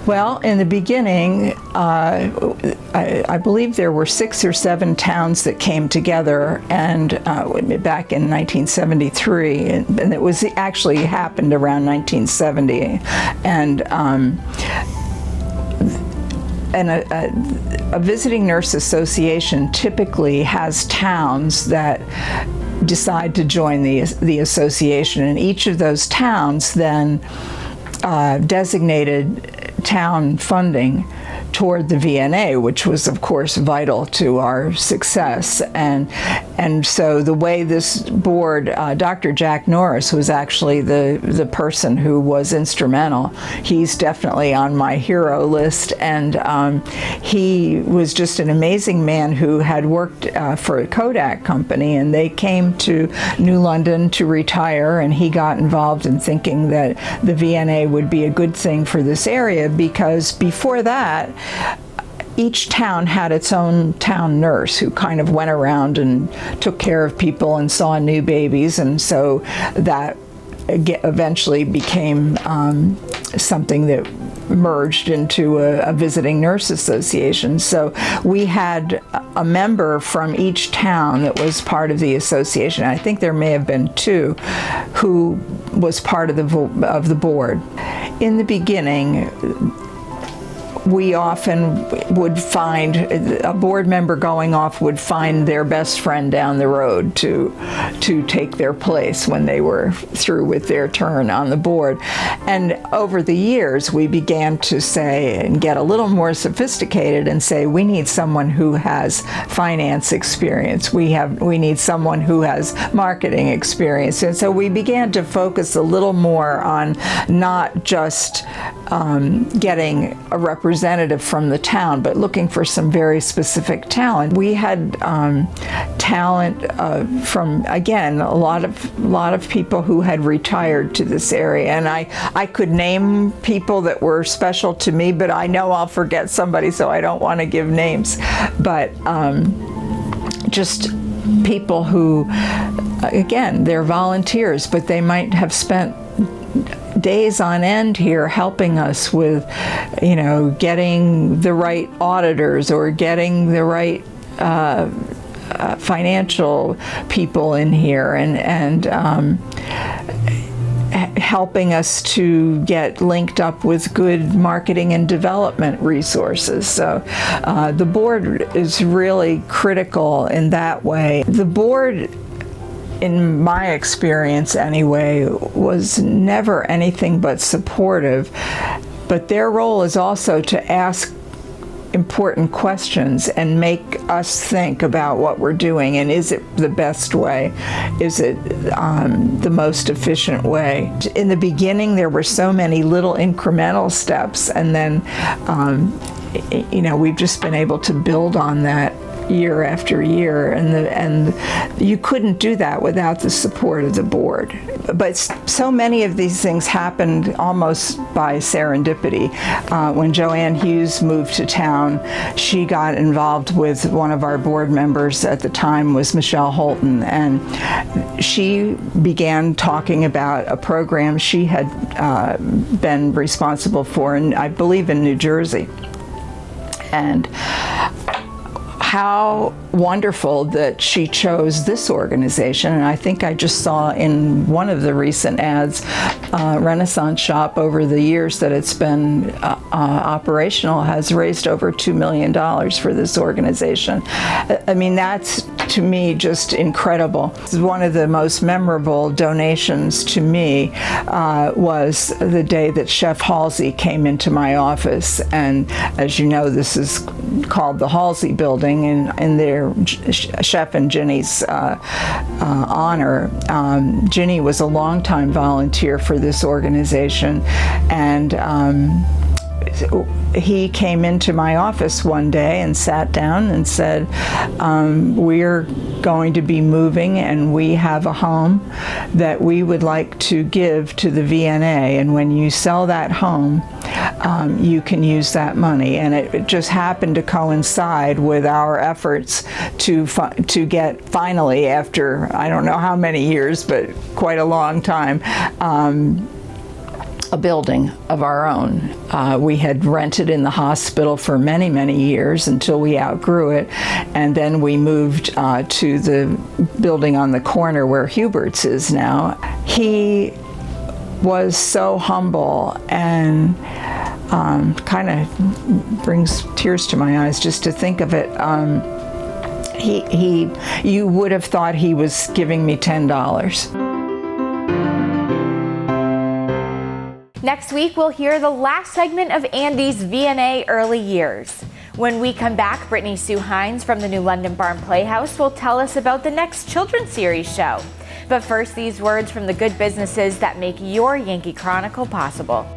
Well, in the beginning, I believe there were 6 or 7 towns that came together, and back in 1973, and it was actually happened around 1970, and a visiting nurse association typically has towns that decide to join the association, and each of those towns then designated town funding toward the VNA, which was of course vital to our success. And so the way this board, Dr. Jack Norris was actually the person who was instrumental. He's definitely on my hero list, and he was just an amazing man who had worked for a Kodak company, and they came to New London to retire, and he got involved in thinking that the VNA would be a good thing for this area, because before that, each town had its own town nurse who kind of went around and took care of people and saw new babies, and so that eventually became something that merged into a visiting nurse association. So we had a member from each town that was part of the association. I think there may have been 2 who was part of the board. In the beginning, we often would find a board member going off would find their best friend down the road to take their place when they were through with their turn on the board. And over the years, we began to say and get a little more sophisticated and say, we need someone who has finance experience. We need someone who has marketing experience. And so we began to focus a little more on not just getting a representative from the town, but looking for some very specific talent. We had talent from, again, a lot of people who had retired to this area, and I could name people that were special to me, but I know I'll forget somebody, so I don't want to give names. But just people who, again, they're volunteers, but they might have spent days on end here helping us with, getting the right auditors or getting the right financial people in here, and helping us to get linked up with good marketing and development resources. So the board is really critical in that way. The board, in my experience anyway, was never anything but supportive, but their role is also to ask important questions and make us think about what we're doing, and is it the best way? Is it the most efficient way? In the beginning, there were so many little incremental steps, and then we've just been able to build on that year after year, and you couldn't do that without the support of the board. But so many of these things happened almost by serendipity. When Joanne Hughes moved to town, she got involved with one of our board members at the time was Michelle Holton, and she began talking about a program she had been responsible for, I believe in New Jersey. And how wonderful that she chose this organization. And I think I just saw in one of the recent ads, Renaissance Shop, over the years that it's been operational, has raised over $2 million for this organization. I mean, that's, to me, just incredible. One of the most memorable donations to me was the day that Chef Halsey came into my office. And as you know, this is called the Halsey Building in their Chef and Ginny's honor. Ginny was a longtime volunteer for this organization, and he came into my office one day and sat down and said, we're going to be moving, and we have a home that we would like to give to the VNA, and when you sell that home, you can use that money. And it just happened to coincide with our efforts to get, finally, after I don't know how many years, but quite a long time, a building of our own. We had rented in the hospital for many, many years until we outgrew it, and then we moved to the building on the corner where Hubert's is now. He was so humble and kind of brings tears to my eyes just to think of it. You would have thought he was giving me $10. Next week, we'll hear the last segment of Andi's VNA early years. When we come back, Brittany Sue Hines from the New London Barn Playhouse will tell us about the next children's series show. But first, these words from the good businesses that make your Yankee Chronicle possible.